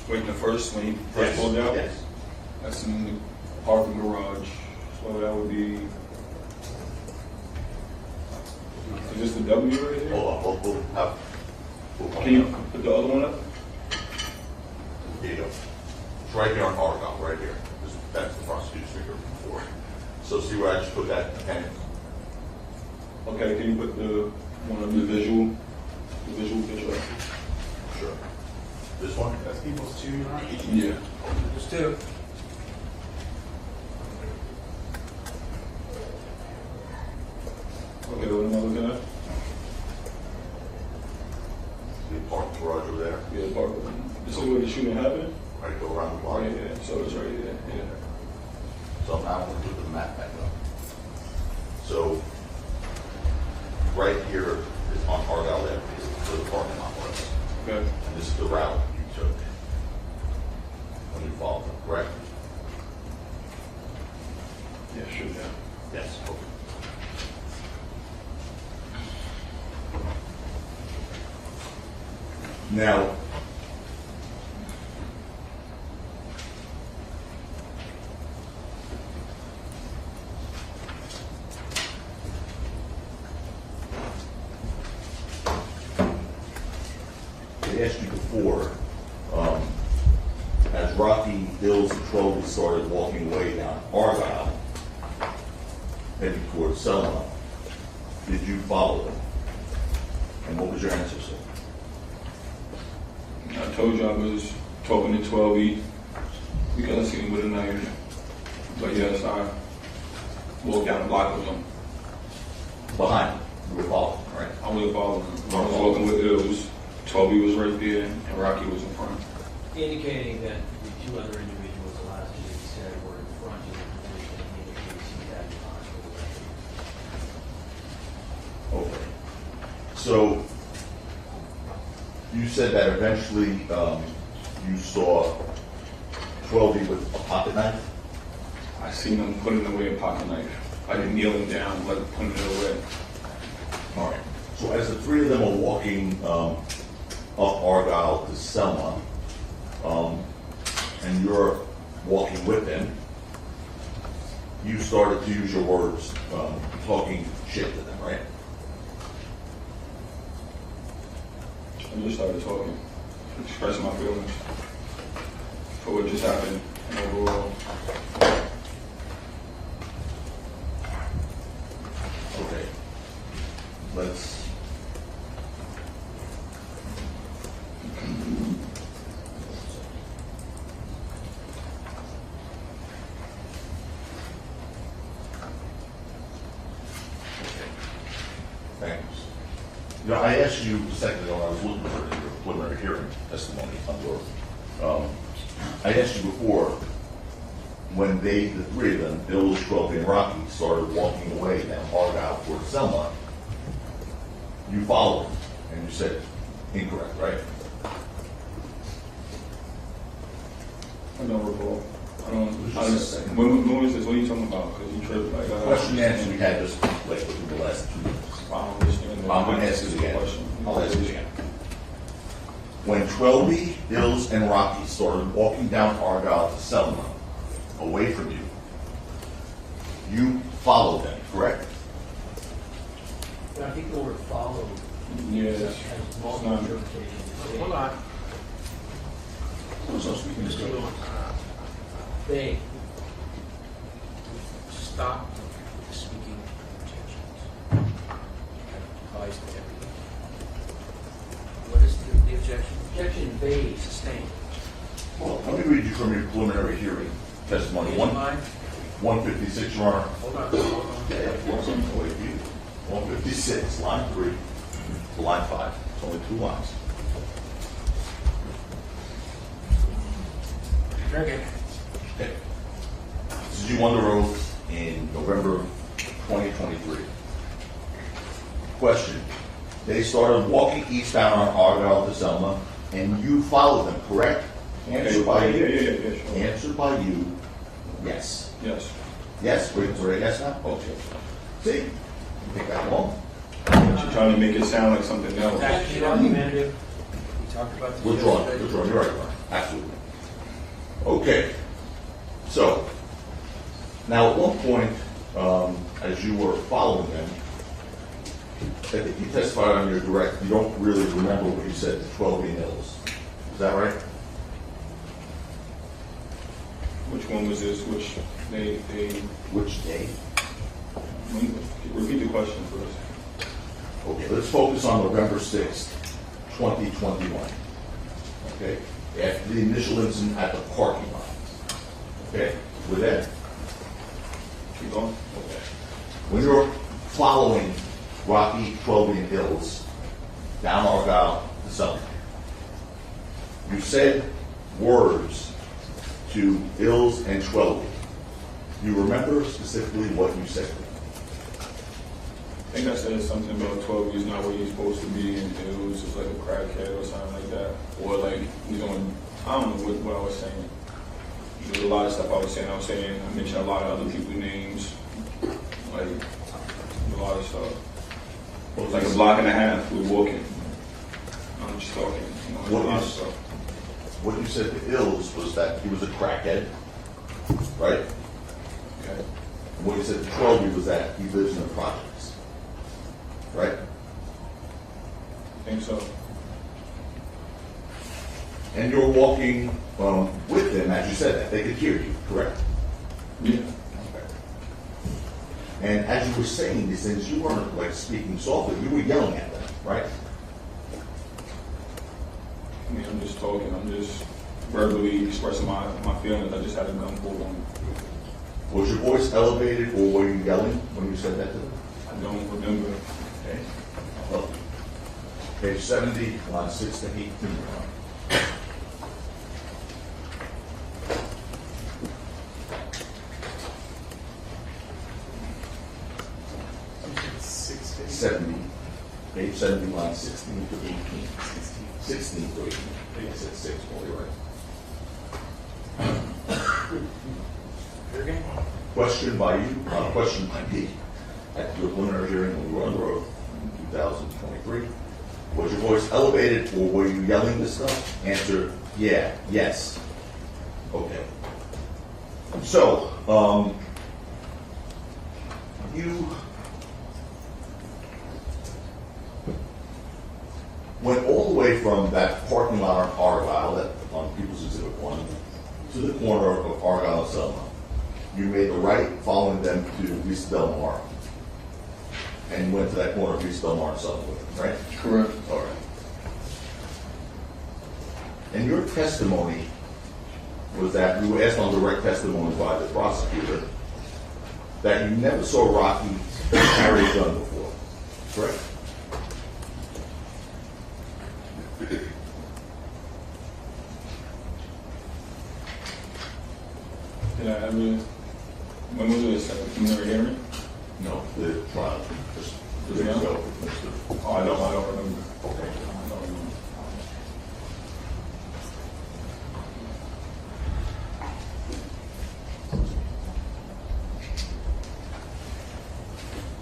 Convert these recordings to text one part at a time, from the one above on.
Wait, the first, when he first pulled out? Yes. That's in the parking garage. So that would be. Is this the W right here? Hold on, we'll Can you put the other one up? Here you go. It's right here on Argyle, right here. That's the prosecutor's finger before. So see where I just put that pen? Okay, can you put the one of the visual picture up? Sure. This one? That's equals 2, right? Yeah. Just 2. Okay, what am I looking at? The parking garage over there. Yeah, park. This is where the shooting happened? Right, go around the block. Right, yeah. So it's right there. Yeah. So now I'm going to put the map back up. So right here is on Argyle Avenue, is where the parking lot was. Okay. And this is the route you took when you followed them, correct? Yeah, sure, yeah. Yes. Okay. Now, I asked you before, as Rocky, Illz, and Relli started walking away down Argyle, heading towards Selma, did you follow them? And what was your answer, sir? I told you I was talking to 12E because I seen him with a knife. But yes, I walked down the block with him. Behind, you were following, right? I was following him. I was walking with Illz. 12E was right there, and Rocky was in front. Indicating that the two other individuals, the last two that he said, were in front of the position, indicates he had the hospital record. Okay. So, you said that eventually you saw 12E with a pocket knife? I seen him putting away a pocket knife. I didn't kneel him down, like putting it away. All right. So as the three of them are walking up Argyle to Selma, and you're walking with them, you started to use your words, talking shit to them, right? I just started talking, expressing my feelings for what just happened and overall. Okay. Let's. Thanks. You know, I asked you a second ago, I was looking for your preliminary hearing testimony on I asked you before, when the three of them, Illz, Rocky, and Rocky, started walking away down Argyle towards Selma, you followed them, and you said incorrect, right? I don't recall. When was this? What are you talking about? Because you tripped like Question and answer we had just like within the last 2 minutes. I don't understand that. I'm going to ask it again. Question. I'll ask it again. When Relli, Illz, and Rocky started walking down Argyle to Selma, away from you, you followed them, correct? But I think the word follow Yeah, has it's multiple not. interpretations. Hold on. So speaking this Mr. Lewis, They, stop speaking objections. Advise to everything. What is the objection? objection they, Sustained. Well, let me read you from your preliminary hearing testimony. In line? 156, Your Honor. Hold on. Yeah, of course, I'm going to you. 156, line 3 to line 5. It's only 2 lines. Very good. Okay. This is you under oath in November 2023. Question. They started walking eastbound on Argyle to Selma, and you followed them, correct? Answer by you. Yeah, sure. Answer by you, yes. Yes. Yes? We're a yes now? Okay. See? You think that long? You're trying to make it sound like something else. action argumentative. We talked about this Withdrawn. yesterday. Withdrawn. You're right, Brian. Absolutely. Okay, so, now at one point, as you were following them, I think you testified on your direct, you don't really remember what you said to 12 Illz. Is that right? Which one was this? Which they Which day? repeat the question first. Okay, let's focus on November 6th, 2021. Okay, after the initial incident at the parking lot. Okay, with that, Keep going. okay. When you're following Rocky, 12 and Illz down Argyle to Selma, you said words to Illz and 12. You remember specifically what you said to them? I think I said something about 12 is not where you're supposed to be, and it was just like a crackhead or something like that. Or like, you know, I don't know what I was saying. There's a lot of stuff I was saying. I mentioned a lot of other people's names, like a lot of stuff. It was like a block and a half. We were walking. I'm just talking. You know, What a lot of is- stuff. What you said to Illz was that he was a crackhead, right? Okay. And what you said to 12 was that he lives in the projects, right? I think so. And you're walking with them as you said that. They could hear you, correct? Yeah. Okay. And as you were saying these things, you weren't like speaking softly. You were yelling at them, right? I mean, I'm just talking. I'm just verbally expressing my feelings. I just had a gun pulled on me. Was your voice elevated or were you yelling when you said that to them? I don't remember. Okay. Well, page 70, line 6 to 18. Six, 70, page 70, line 16 to 18. 16 to 18. I think I said 6, well, you're right. Here again? Question by you, question by me. At your preliminary hearing when you were under oath in 2023, was your voice elevated or were you yelling this stuff? Answer, yeah, yes. Okay. So, you went all the way from that parking lot on Argyle, that on People's Exhibit 1, to the corner of Argyle and Selma. You made the right following them to East Del Mar. And you went to that corner of East Del Mar and Selma with them, right? Correct. All right. And your testimony was that you were asked on direct testimony by the prosecutor that you never saw Rocky carry a gun before, correct? Did I ever? When was this? At the preliminary hearing? No, the trial. Just the Yeah. ago. Oh, I don't remember. Okay. I don't remember.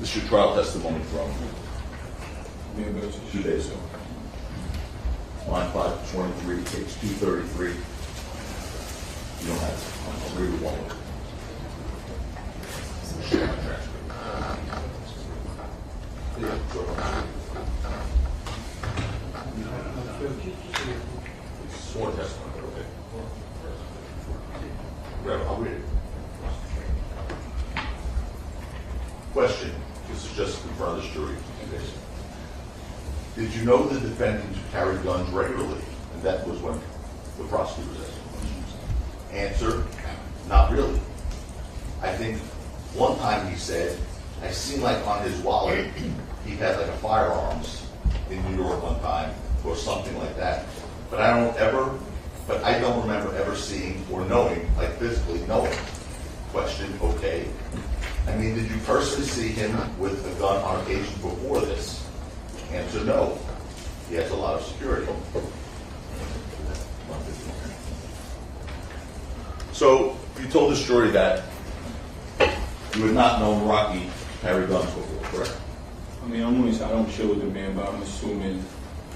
This is your trial testimony from Yeah, but it's 2 days ago. Line 523, page 233. You don't have it. I'll read it one more. Share my transcript. Yeah, sure. It's sworn testimony, but okay. Right, I'll read it. Question, this is just in front of this jury. Did you know the defendant carried guns regularly? And that was when the prosecutor was asking questions. Answer, not really. I think one time he said, I seen like on his wallet, he had like a firearms in New York one time or something like that. But I don't remember ever seeing or knowing, like physically knowing. Question, okay. I mean, did you personally see him with a gun on occasion before this? Answer, no. He has a lot of security. So, you told this jury that you had not known Rocky carry guns before, correct? I mean, I'm only saying I don't chill with the man, but I'm assuming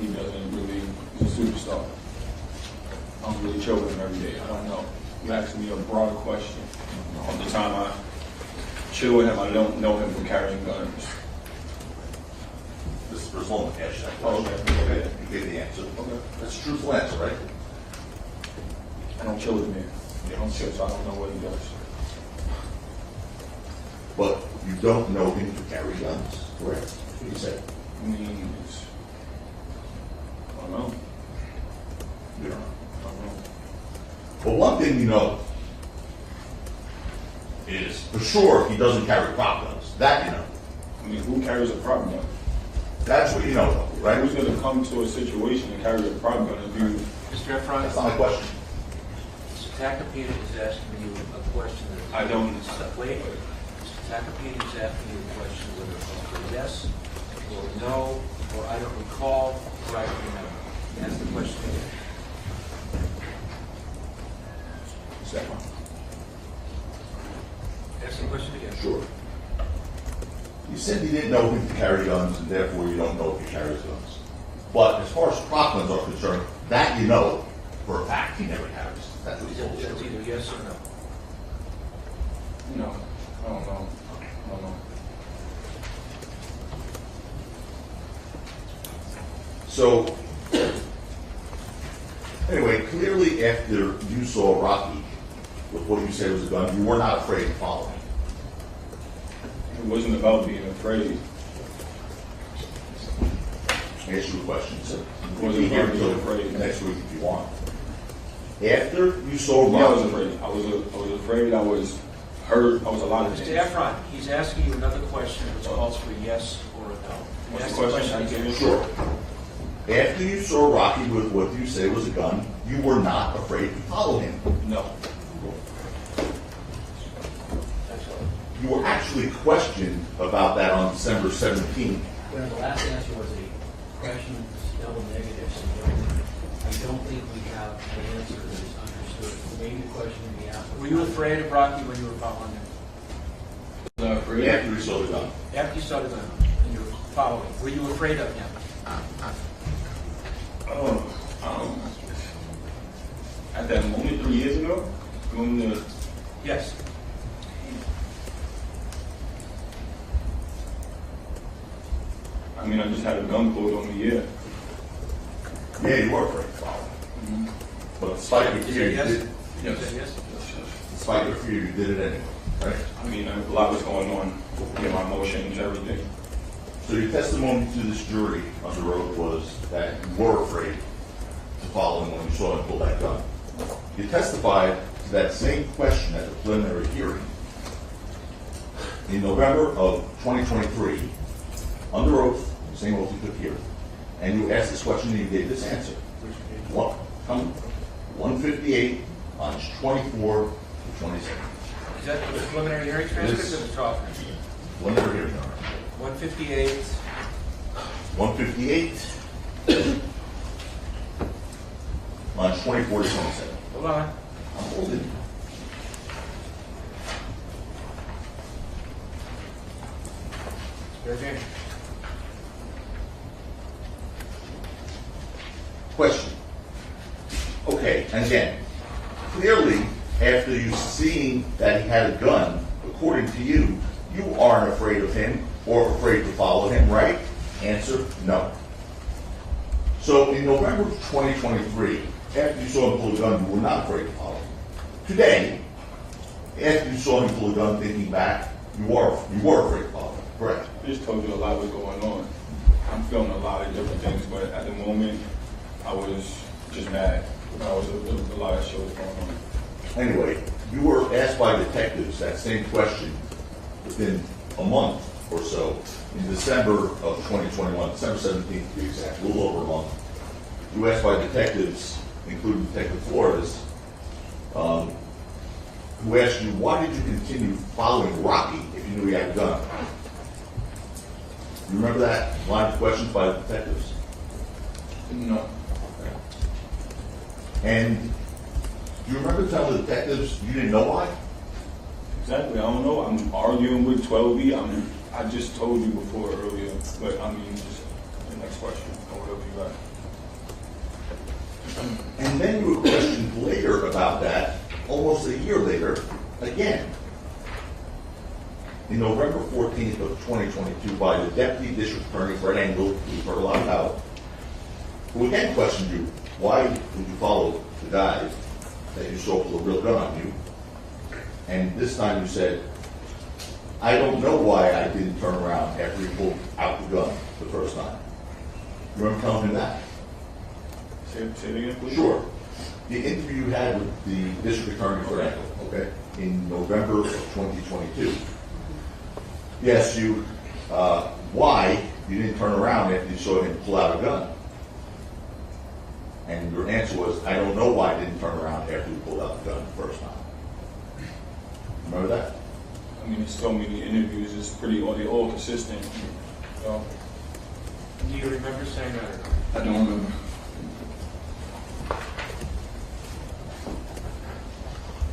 he doesn't really, he's a superstar. I don't really chill with him every day. I don't know. You asked me a broad question. At the time I chill with him, I don't know him for carrying guns. This is the first one to ask you that Oh, question. okay. You gave the answer. Okay. That's a truthful answer, right? I don't chill with me. I don't chill, so I don't know what he does. But you don't know him to carry guns, correct? That's what you said. I mean, I don't know. You don't know. I don't know. But one thing you know is for sure he doesn't carry prop guns. That you know. I mean, who carries a prop gun? That's what you know, right? Who's going to come to a situation and carry a prop gun if you... Mr. Ephron, That's not my question. Mr. Tacopina is asking you a question that... I don't... Wait. Mr. Tacopina is asking you a question whether it's a yes or no, or I don't recall, or I don't remember. That's the question again. Second. Ask the question again. Sure. You said you didn't know him to carry guns, and therefore you don't know if he carries guns. But as far as prop guns are concerned, that you know for a fact he never carries. That's what he told That's you. either yes or no. No, I don't know. I don't know. So, anyway, clearly after you saw Rocky with what you said was a gun, you were not afraid to follow him. It wasn't about being afraid. I asked you a question, sir. It wasn't about being afraid. Next week if you want. After you saw Yeah, I was Rocky, afraid. I was afraid. I was hurt. I was a lot of Mr. things. Ephron, he's asking you another question which calls for yes or a no. What's Ask the question again? sure. After you saw Rocky with what you say was a gun, you were not afraid to follow him. No. That's all. You were actually questioned about that on December 17th. Well, the last answer was a question, double negative, so I don't think we have an answer that is understood. Maybe the question in the applicant. Were you afraid of Rocky when you were following him? Not afraid. After you saw the gun. After you saw the gun and you were following, were you afraid of him? At that moment 3 years ago, when the Yes. I mean, I just had a gun pulled on me. Yeah. Yeah, you were afraid to follow him. But despite your Is fear, it you yes? did, You Yes. said yes? despite your fear, you did it anyway, right? I mean, a lot was going on. Yeah, my emotions, everything. So your testimony to this jury on the road was that you were afraid to follow him when you saw him pull that gun. You testified to that same question at the preliminary hearing in November of 2023, under oath, the same oath you took here, and you asked this question and you gave this answer. 158, lines 24 to 27. Is that the preliminary hearing transcript Yes. or the trial? Preliminary hearing, all right. 158. 158, lines 24 to 27. Hold on. I'm holding. Fair game. Question. Okay, and again, clearly, after you seeing that he had a gun, according to you, you aren't afraid of him or afraid to follow him, right? Answer, no. So in November of 2023, after you saw him pull a gun, you were not afraid to follow him. Today, after you saw him pull a gun, thinking back, you were afraid to follow him, correct? I just told you a lot was going on. I'm feeling a lot of different things, but at the moment, I was just mad. There was a lot of shit was going on. Anyway, you were asked by detectives that same question within a month or so in December of 2021, December 17th to be exact, a little over a month. You were asked by detectives, including Detective Flores, who asked you, why did you continue following Rocky if you knew he had a gun? You remember that line of questions by the detectives? No. And do you remember telling the detectives you didn't know why? Exactly. I don't know. I'm arguing with 12B. I just told you before earlier, but I mean, just the next question. Or whatever you got. And then you were questioned later about that almost a year later, again, in November 14th of 2022 by the Deputy District Attorney, Fred Engel, who we've heard a lot about, who again questioned you, why would you follow the guy that you saw with a real gun on you? And this time you said, I don't know why I didn't turn around after he pulled out the gun the first time. You remember telling him that? Say it again, please. Sure. The interview you had with the District Attorney, Fred Engel, okay, in November of 2022. He asked you why you didn't turn around after you saw him pull out a gun. And your answer was, I don't know why I didn't turn around after you pulled out the gun the first time. Remember that? I mean, it's so many interviews, it's pretty, they're all consistent. So, Do you remember saying that or not? I don't remember.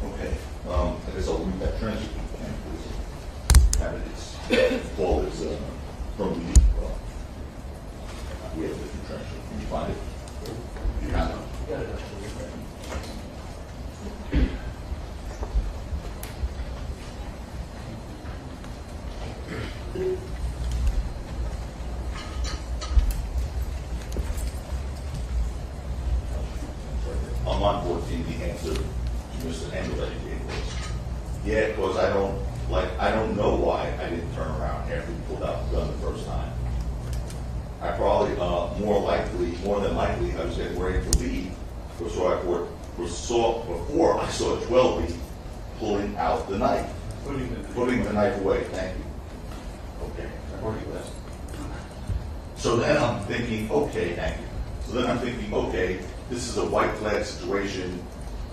Okay. I guess I'll read that transcript again, please. Have it, it's, Paul is from the, we have a different transcript. Can you find it? You have it? Got it. On line 14, the answer to Mr. Engel that he gave was, yeah, because I don't know why I didn't turn around after he pulled out the gun the first time. I probably, more than likely, I was getting ready to leave, before I saw 12B pulling out the knife, putting the knife away. Thank you. Okay, I've already left. So then I'm thinking, okay, thank you. So then I'm thinking, okay, this is a white flag situation.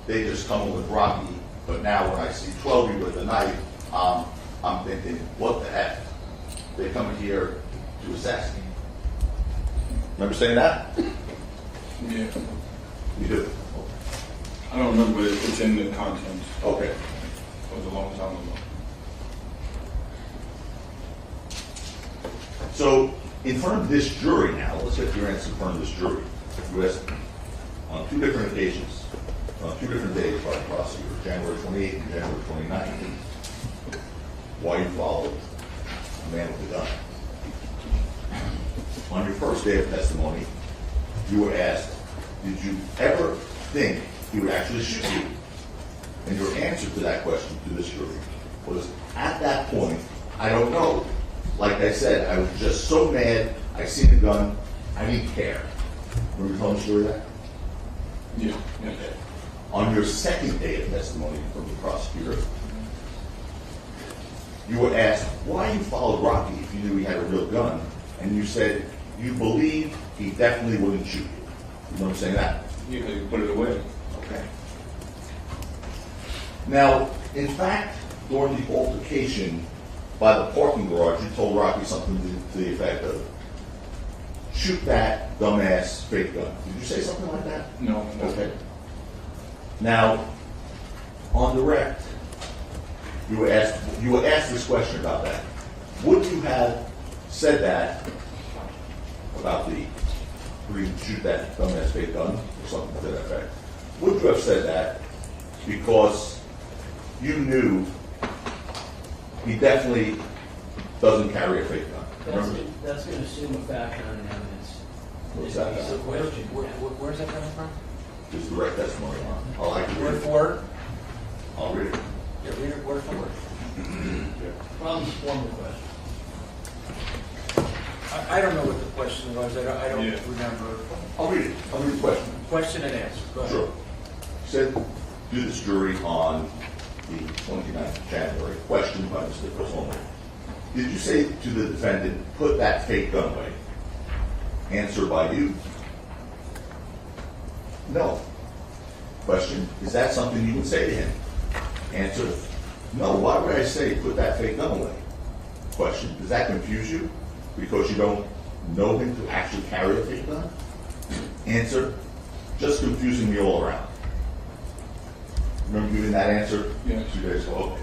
They just come in with Rocky, but now when I see 12B with the knife, I'm thinking, what the heck? They come here to assassinate. Remember saying that? Yeah. You do? I don't remember, but it's in the content. Okay. It was a long time ago. So, in front of this jury now, let's get your answer in front of this jury. You asked on two different occasions, on 2 different days by the prosecutor, January 28th and January 29th, why you followed a man with a gun. On your first day of testimony, you were asked, did you ever think he would actually shoot you? And your answer to that question to this jury was, at that point, I don't know. Like I said, I was just so mad, I seen the gun, I didn't care. Remember telling the story that? Yeah. Okay. On your second day of testimony from the prosecutor, you were asked why you followed Rocky if you knew he had a real gun, and you said you believed he definitely wouldn't shoot you. You remember saying that? Yeah, because you put it away. Okay. Now, in fact, during the altercation by the parking garage, you told Rocky something to the effect of, shoot that dumbass fake gun. Did you say something like that? No. Okay. Now, on direct, you were asked this question about that. Would you have said that about the shoot that dumbass fake gun or something to that effect? Would you have said that because you knew he definitely doesn't carry a fake gun? Remember? That's going to assume a fact on an evidence. What's that? It's a question. Where's that coming from? Just direct testimony on. I'll like to read Word it. for word? I'll read it. Yeah, read it word for word. Problem is formal question. I don't know what the question was. I don't Yeah. remember. I'll read it. I'll read the question. Question and answer. Go ahead. Sure. Said to this jury on the 29th of January, questioned by Mr. Cosolino. Did you say to the defendant, put that fake gun away? Answer by you. No. Question, is that something you would say to him? Answer, no. Why would I say put that fake gun away? Question, does that confuse you? Because you don't know him to actually carry a fake gun? Answer, just confusing me all around. Remember giving that answer Yes. 2 days ago? Okay.